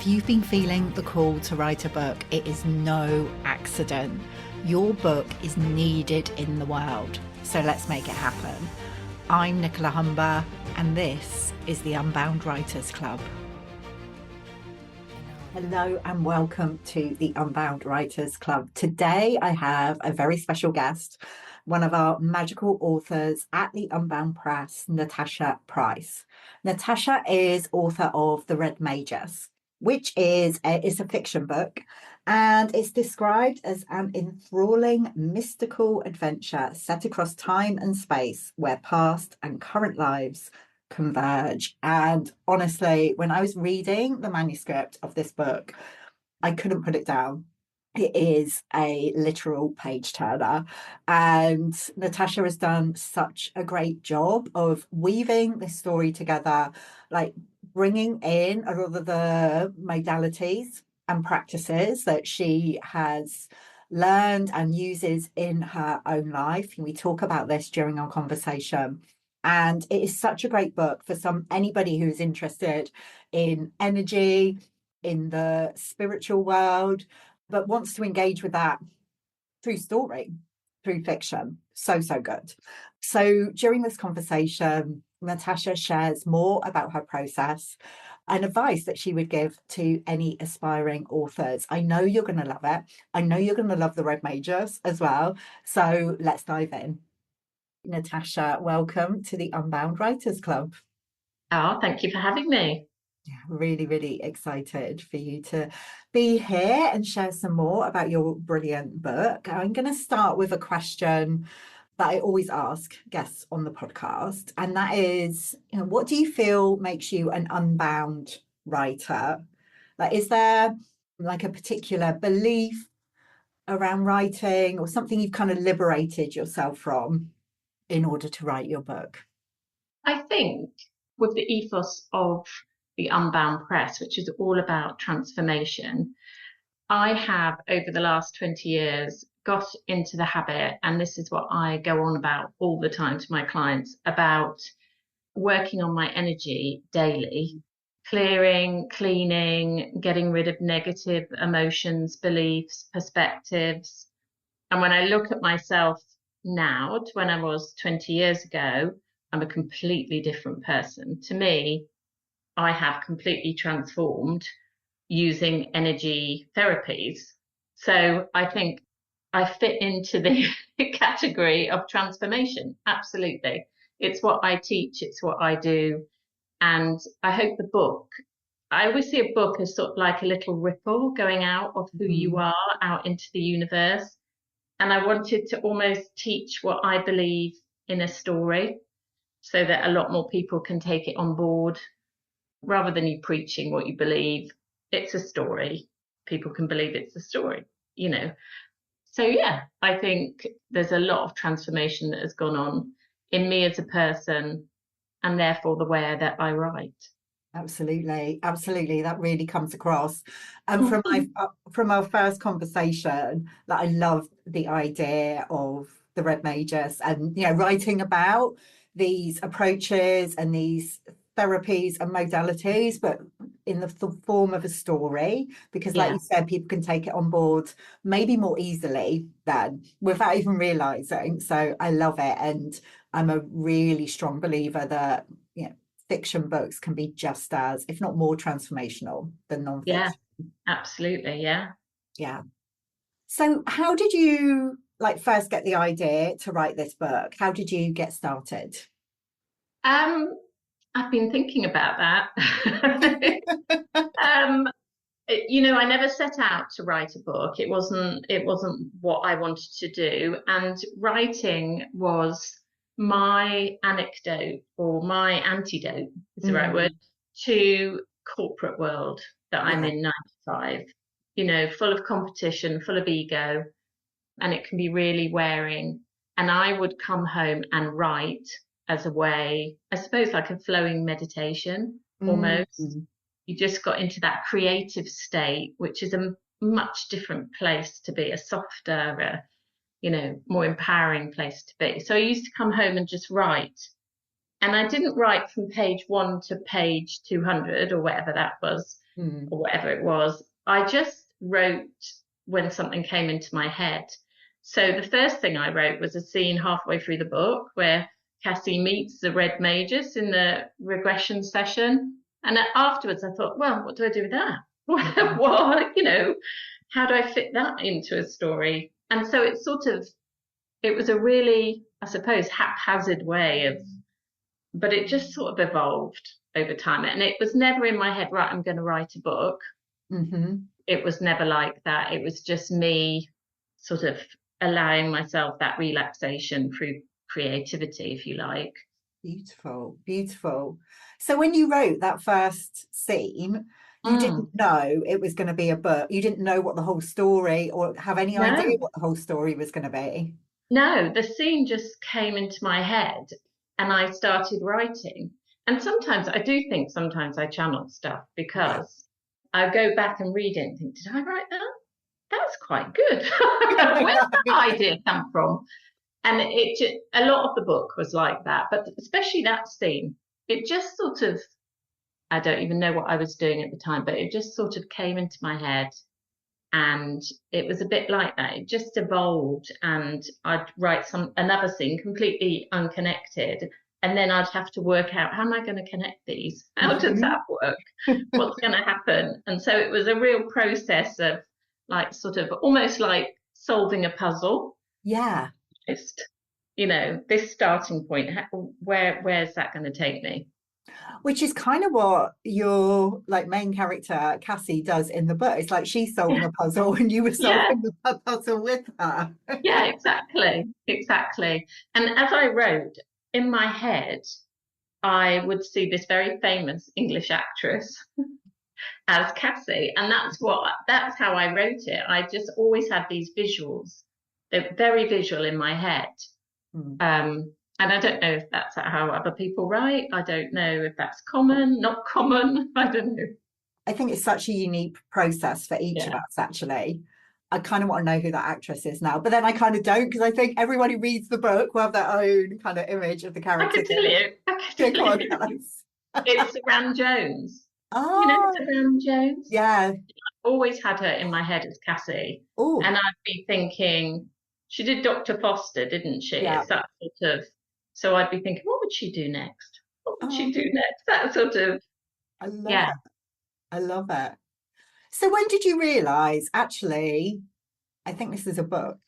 you've been feeling the call to write a book, it is no accident. Your book is needed in the world, so let's make it happen. I'm Nicola Humber, and this is the Unbound Writers Club. Hello and welcome to the Unbound Writers Club. Today I have a very special guest, one of our magical authors at the Unbound Press, Natasha Price. Natasha is author of The Red Magus, which is it's a fiction book, and it's described as an enthralling mystical adventure set across time and space where past and current lives converge. And honestly, when I was reading the manuscript of this book, I couldn't put it down. It is a literal page turner, and Natasha has done such a great job of weaving this story together, like bringing in a lot of the modalities and practices that she has learned and uses in her own life. And we talk about this during our conversation. And it is such a great book for anybody who's interested in energy, in the spiritual world, but wants to engage with that through story, through fiction. So good. So during this conversation, Natasha shares more about her process and advice that she would give to any aspiring authors. I know you're going to love it. I know you're going to love the Red Magus as well. So let's dive in. Natasha, welcome to the Unbound Writers Club. Oh, thank you for having me. Yeah, really excited for you to be here and share some more about your brilliant book. I'm going to start with a question that I always ask guests on the podcast, and that is, what do you feel makes you an unbound writer? Like, is there like a particular belief around writing or something you've kind of liberated yourself from in order to write your book? I think with the ethos of the Unbound Press, which is all about transformation, I have over the last 20 years got into the habit, and this is what I go on about all the time to my clients, about working on my energy daily, clearing, cleaning, getting rid of negative emotions, beliefs, perspectives. And when I look at myself now to when I was 20 years ago, I'm a completely different person. To me, I have completely transformed using energy therapies. So I think I fit into the category of transformation. Absolutely. It's what I teach, it's what I do. And I hope I always see a book as sort of like a little ripple going out of who you are out into the universe. And I wanted to almost teach what I believe in a story so that a lot more people can take it on board rather than you preaching what you believe. It's a story. People can believe it's a story, So, yeah, I think there's a lot of transformation that has gone on in me as a person and therefore the way that I write. Absolutely. That really comes across. And from our first conversation, that I love the idea of the Red Magus and writing about these approaches and these therapies and modalities, but in the form of a story, because like you said, people can take it on board maybe more easily than without even realizing. So I love it, and I'm a really strong believer that fiction books can be just as, if not more, transformational than non-fiction. Yeah, absolutely. Yeah. So how did you first get the idea to write this book? How did you get started? I've been thinking about that. I never set out to write a book. It wasn't what I wanted to do. And writing was my anecdote or my antidote, is the right word, to corporate world that I'm in 9 to 5, full of competition, full of ego, and it can be really wearing. And I would come home and write as a way, I suppose, like a flowing meditation almost. You just got into that creative state, which is a much different place to be, a softer, more empowering place to be. So I used to come home and just write. And I didn't write from page 1 to page 200 or whatever that was. Mm. or whatever it was. I just wrote when something came into my head. So the first thing I wrote was a scene halfway through the book where Cassie meets the Red Magus in the regression session. And afterwards I thought, well, what do I do with that? Mhm. Well, how do I fit that into a story? And so it was a really, I suppose, haphazard way of, but it just sort of evolved over time. And it was never in my head, right, I'm going to write a book. Mhm. It was never like that. It was just me sort of allowing myself that relaxation through creativity, if you like. Beautiful, beautiful. So when you wrote that first scene, you didn't Mm. know it was going to be a book. You didn't know what the whole story or have any idea No, what the whole story was going to be. no, the scene just came into my head and I started writing. And sometimes I do think sometimes I channel stuff Yeah. because I go back and read it and think, did I write that? That's quite good. Where did that idea come from? And a lot of the book was like that, but especially that scene, it just sort of, I don't even know what I was doing at the time, but it just sort of came into my head. And it was a bit like that. It just evolved, and I'd write another scene completely unconnected. And then I'd have to work out, how am I going to connect these? How does that Mhm. work? What's going to happen? And so it was a real process of like sort of almost like solving a puzzle. Yeah. Just, this starting point, where's that going to take me? Which is kind of what your like main character Cassie does in the book. It's like she's solving Yeah, a puzzle and you were yeah, solving the puzzle with her. yeah, exactly, exactly. And as I wrote in my head, I would see this very famous English actress as Cassie, and that's how I wrote it. I just always had these visuals. They're very visual in my head. Mm. And I don't know if that's how other people write. I don't know if that's common, not common. I don't know. I think it's such a unique process for each of Yeah, us, actually. I kind of want to know who that actress is now, but then I kind of don't because I think everyone who reads the book will have their own kind of image of the I character. could tell you. I Yeah, could come tell on, you. tell us. It's Saran Jones. You know Oh, Saran Jones? yeah. Always had her in my head as Cassie. Oh, And I'd be thinking, she did Dr. Foster, didn't she? yeah. It's that sort of, so I'd be thinking, what would she do next? What would she Oh, do next? That sort of, I love yeah. it. I love it. So when did you realize, actually, I think this is a book?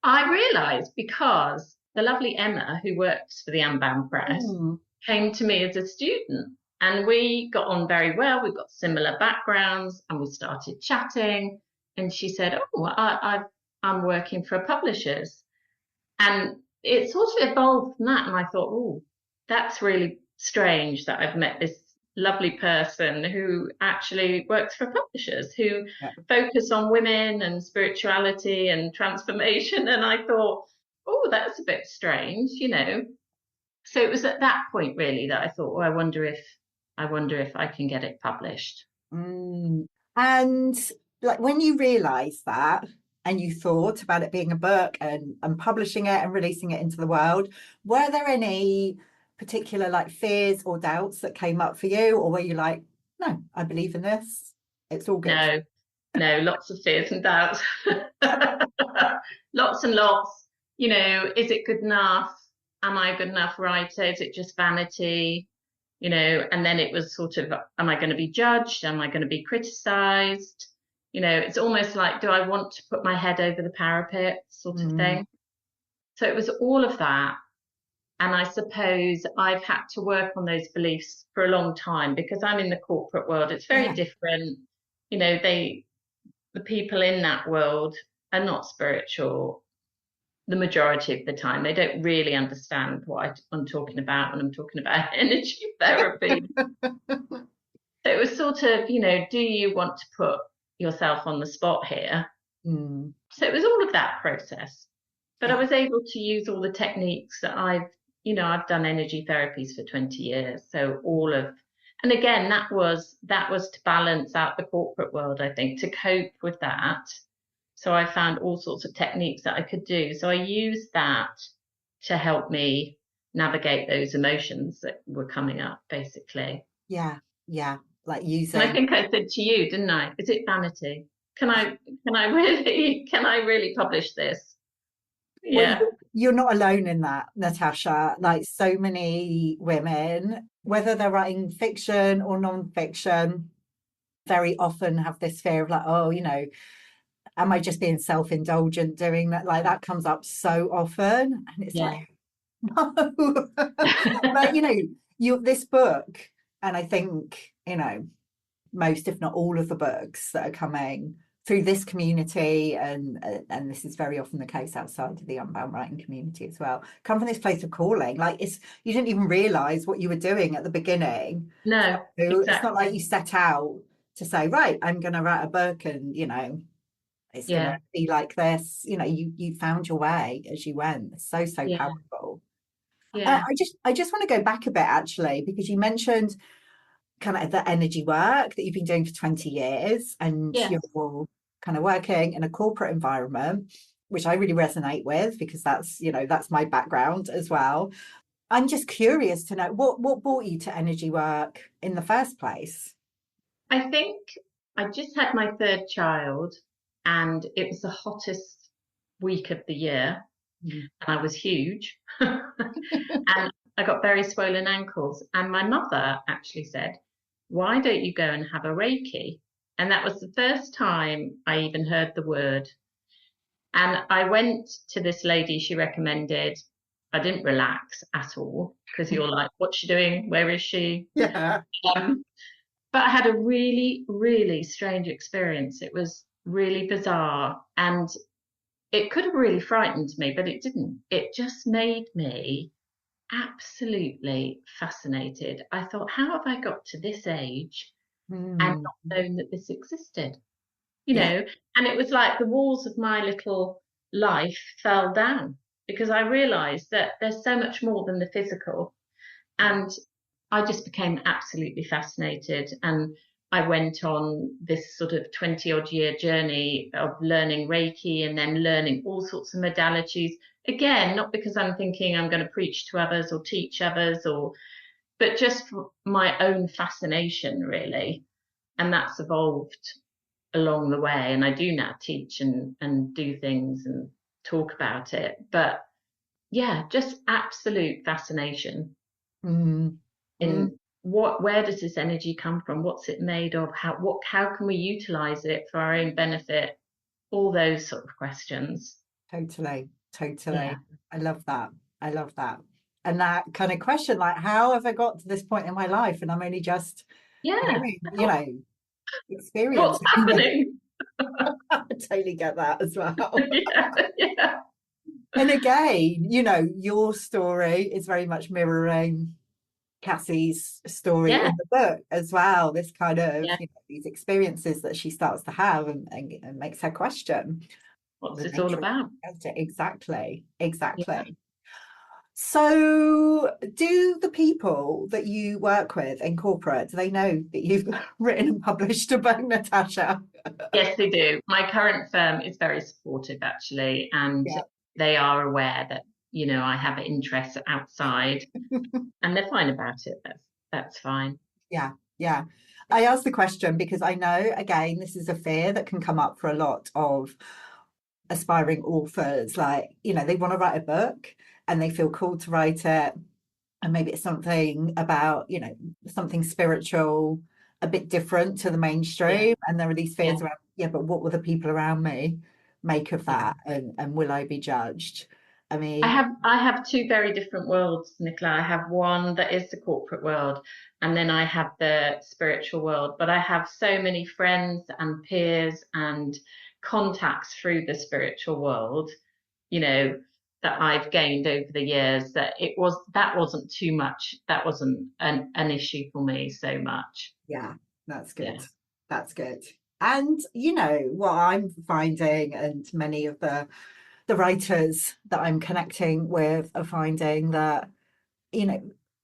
I realised because the lovely Emma, who works for the Unbound Press, Mm, came to me as a student and we got on very well. We got similar backgrounds and we started chatting. And she said, oh, I'm working for publishers. And it sort of evolved from that. And I thought, oh, that's really strange that I've met this lovely person who actually works for publishers who yeah. focus on women and spirituality and transformation. And I thought, oh, that's a bit strange. So it was at that point really that I thought, oh, I wonder if I can get it published. Mm. And like when you realized that and you thought about it being a book and publishing it and releasing it into the world, were there any particular like fears or doubts that came up for you? Or were you like, no, I believe in this. It's all good. No, no, lots of fears and doubts. Lots and lots. Is it good enough? Am I a good enough writer? Is it just vanity? And then it was sort of, am I going to be judged? Am I going to be criticized? It's almost like, do I want to put my head over the parapet sort of Mm, thing? So it was all of that. And I suppose I've had to work on those beliefs for a long time because I'm in the corporate world. It's very yeah. different. The people in that world are not spiritual the majority of the time. They don't really understand what I'm talking about when I'm talking about energy therapy. So it was sort of, do you want to put yourself on the spot here? Mm, So it was all of that process. But I yeah. was able to use all the techniques that I've done energy therapies for 20 years. So and again, that was to balance out the corporate world, I think, to cope with that. So I found all sorts of techniques that I could do. So I used that to help me navigate those emotions that were coming up, basically. Yeah. Yeah. like And I using. think I said to you, didn't I? Is it vanity? Can I really publish this? Well, Yeah, you're not alone in that, Natasha. Like so many women, whether they're writing fiction or non-fiction, very often have this fear of like, oh, am I just being self-indulgent doing that? Like that comes up so often. And it's yeah, like, no. But this book, and I think, most, if not all of the books that are coming through this community, and this is very often the case outside of the Unbound writing community as well, come from this place of calling. Like you didn't even realize what you were doing at the beginning. no, So it's not like exactly. you set out to say, right, I'm going to write a book, and it's going to Yeah, be like this. You found your way as you went. So yeah, powerful. yeah, I just want to go back a bit actually, because you mentioned kind of the energy work that you've been doing for 20 years, and you're yes. kind of working in a corporate environment, which I really resonate with, because that's my background as well. I'm just curious to know what brought you to energy work in the first place. I think I just had my third child, and it was the hottest week of the year, Mm. and I was huge. And I got very swollen ankles. And my mother actually said, "Why don't you go and have a Reiki?" And that was the first time I even heard the word. And I went to this lady she recommended. I didn't relax at all because you're like, what's she doing? Where is she? Yeah. Um, but I had a really, really strange experience. It was really bizarre, and it could have really frightened me, but it didn't. It just made me absolutely fascinated. I thought, how have I got to this age and Mm. not known that this existed? Yeah. And it was like the walls of my little life fell down because I realized that there's so much more than the physical. Yeah. And I just became absolutely fascinated. And I went on this sort of 20 odd year journey of learning Reiki and then learning all sorts of modalities. Again, not because I'm thinking I'm going to preach to others or teach others, but just for my own fascination, really. And that's evolved along the way. And I do now teach and do things and talk about it. But yeah, just absolute fascination Mm. Mm. in where does this energy come from? What's it made of? How can we utilize it for our own benefit? All those sort of questions. Totally, Yeah. totally. I love that. I love that. And that kind of question, like, how have I got to this point in my life? And I'm only just Yeah. hearing, What's experiencing this. happening? I totally get that as well. Yeah. Yeah. And again, your story is very much mirroring Cassie's story Yeah. in the book as well. This kind of, Yeah. these experiences that she starts to have, and makes her question What's the this all nature of about? reality. Exactly, Yeah. exactly. So, do the people that you work with in corporate, do they know that you've written and published a book, Natasha? Yes, they do. My current firm is very supportive, actually, and Yeah. they are aware that, I have interests outside and they're fine about it. That's fine. Yeah, yeah. I asked the question because I know, again, this is a fear that can come up for a lot of aspiring authors. Like, they want to write a book and they feel called to write it. And maybe it's something about, something spiritual, a bit different to the Yeah, mainstream. And there are these yeah, fears around, yeah, but what will the people around me make of yeah. that? And will I be judged? I I mean, have I have two very different worlds, Nicola. I have one that is the corporate world, and then I have the spiritual world. But I have so many friends and peers and contacts through the spiritual world, you know, that I've gained over the years that that wasn't too much. That wasn't an issue for me so much. yeah, that's good. Yeah. That's good. And what I'm finding, and many of the writers that I'm connecting with are finding that, you know,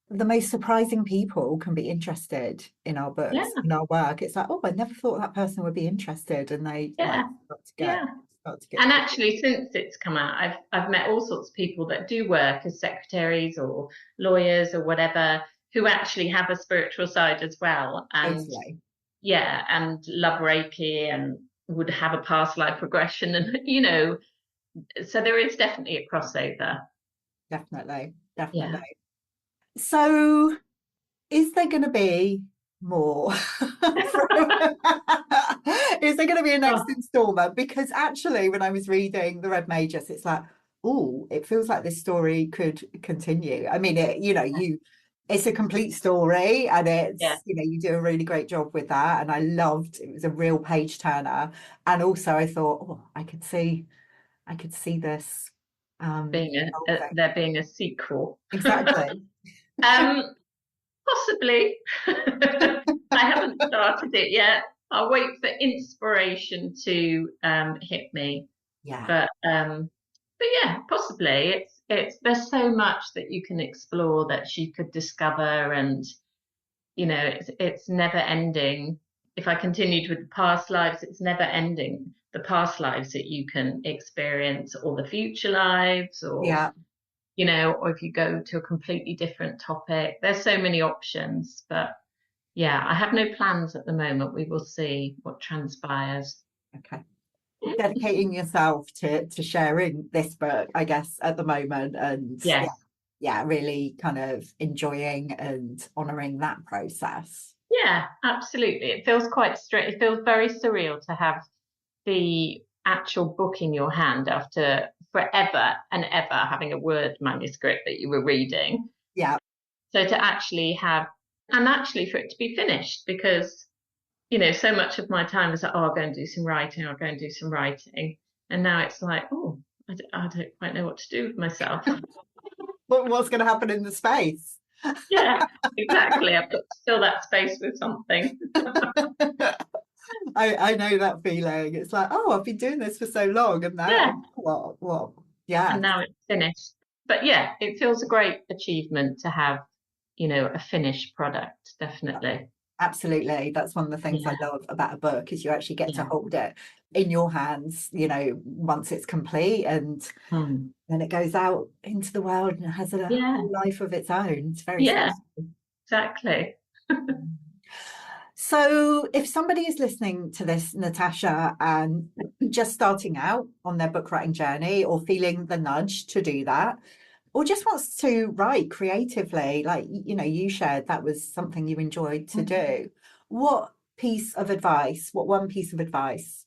the most surprising people can be interested in our Yeah. books, in our work. It's like, oh, I never thought that person would be interested, and they like Yeah. Yeah. start to get And curious. actually, since it's come out, I've met all sorts of people that do work as secretaries or lawyers or whatever who actually have a spiritual side as well, and Totally. yeah, and love Reiki and would have a past life regression, and so there is definitely a crossover. Definitely. Yeah. Definitely. So is there going to be more? Is there going to be a next Oh, installment? Because actually, when I was reading the Red Magus, it's like, oh, it feels like this story could continue. I mean, it's a complete story, and yeah, you do a really great job with that. And I loved it was a real page turner. And also, I thought, oh, I could see this being evolving. there being a sequel. Exactly. Um, Possibly. I haven't started it yet. I'll wait for inspiration to hit me. Yeah. But yeah, possibly. It's there's so much that you can explore that she could discover, and it's never ending. If I continued with the past lives, it's never ending. The past lives that you can experience, or the future lives, Yeah. or if you go to a completely different topic. There's so many options, but yeah, I have no plans at the moment. We will see what transpires. Okay. Dedicating yourself to sharing this book, I guess, at the moment, and yeah, Yes. yeah, really kind of enjoying and honoring that process. Yeah, absolutely. It feels quite straight. It feels very surreal to have the actual book in your hand after forever and ever having a word manuscript that you were reading. Yeah, So to actually have, and actually for it to be finished, because, so much of my time was like, oh, I'll go and do some writing, I'll go and do some writing. And now it's like, oh, I don't quite know what to do with myself. what's going to happen in the space? Yeah, exactly. I've got to fill that space with something. I know that feeling. It's like, oh, I've been doing this for so long, and now Yeah, what? Yeah, and now it's finished. But yeah, it feels a great achievement to have, a finished product, definitely. absolutely. That's one of the things I Yeah, love about a book is you actually get to yeah. hold it in your hands, once it's complete, and Hmm. then it goes out into the world and it has a Yeah, whole life of its own. It's very yeah, special. exactly. So, if somebody is listening to this, Natasha, and just starting out on their book writing journey or feeling the nudge to do that, or just wants to write creatively, like, you shared that was something you enjoyed to do, what one piece of advice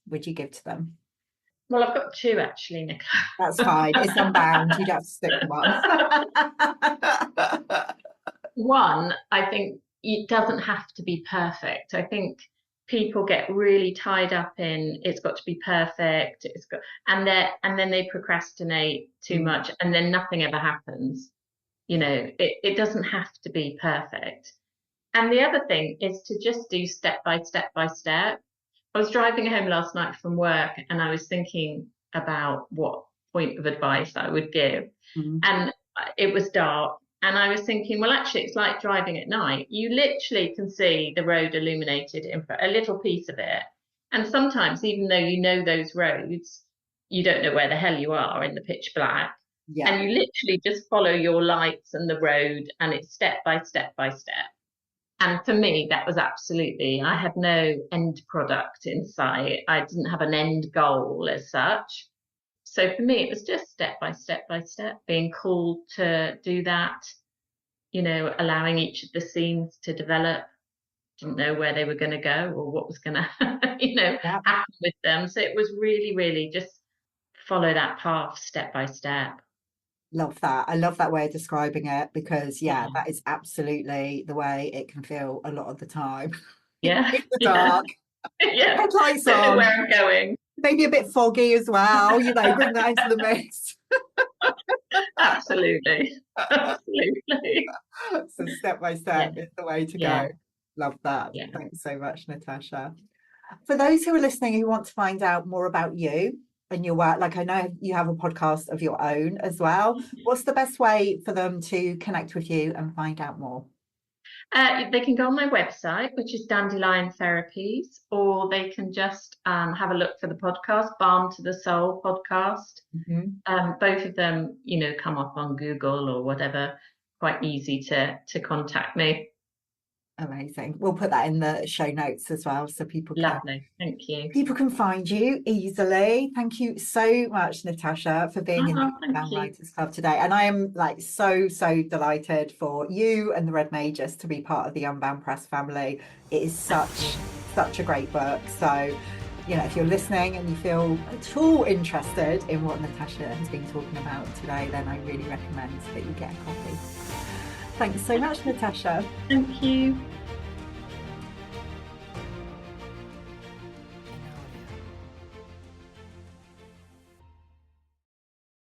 would you give to them? Well, I've got two actually, That's Nicola. fine. It's Unbound. You'd have to stick to one. One, I think it doesn't have to be perfect. I think people get really tied up in it's got to be perfect. And then they procrastinate too Mm, much, and then nothing ever happens. It doesn't have to be perfect. And the other thing is to just do step by step by step. I was driving home last night from work and I was thinking about what point of advice I would give. mm. And it was dark. And I was thinking, well, actually, it's like driving at night. You literally can see the road illuminated in a little piece of it. And sometimes, even though you know those roads, you don't know where the hell you are in the pitch black. Yeah, And you literally just follow your lights and the road, and it's step by step by step. And for me, that was absolutely, I had no end product in sight. I didn't have an end goal as such. So for me, it was just step by step by step, being called to do that, allowing each of the scenes to develop. Didn't know where they were going to go or what was going to, yeah. happen with them. So it was really, really just follow that path step by step. Love that. I love that way of describing it because, yeah, Yeah. that is absolutely the way it can feel a lot of the time. In Yeah. the Yeah. dark, Yeah. headlights Don't know on, where I'm going. maybe a bit foggy as well, bring that into the mix. Absolutely. Absolutely. So step by Yeah. step is the way to Yeah. go. Love that. Yeah. Thanks so much, Natasha. For those who are listening who want to find out more about you and your work, like I know you have a podcast of your own as well. What's the best way for them to connect with you and find out more? They can go on my website, which is Dandelion Therapies, or they can just have a look for the podcast, Balm to the Soul podcast. Mhm. Both of them, come up on Google or whatever. quite easy to contact me. Amazing. We'll put that in the show notes as well so Lovely. Thank you. people can find you easily. Thank you so much, Natasha, for being in the Oh, thank Unbound you. Writers Club today. And I am like so delighted for you and the Red Magus to be part of the Unbound Press family. It is such a great book. So, you know, if you're listening and you feel at all interested in what Natasha has been talking about today, then I really recommend that you get a copy. Thanks so much, Natasha. Thank you.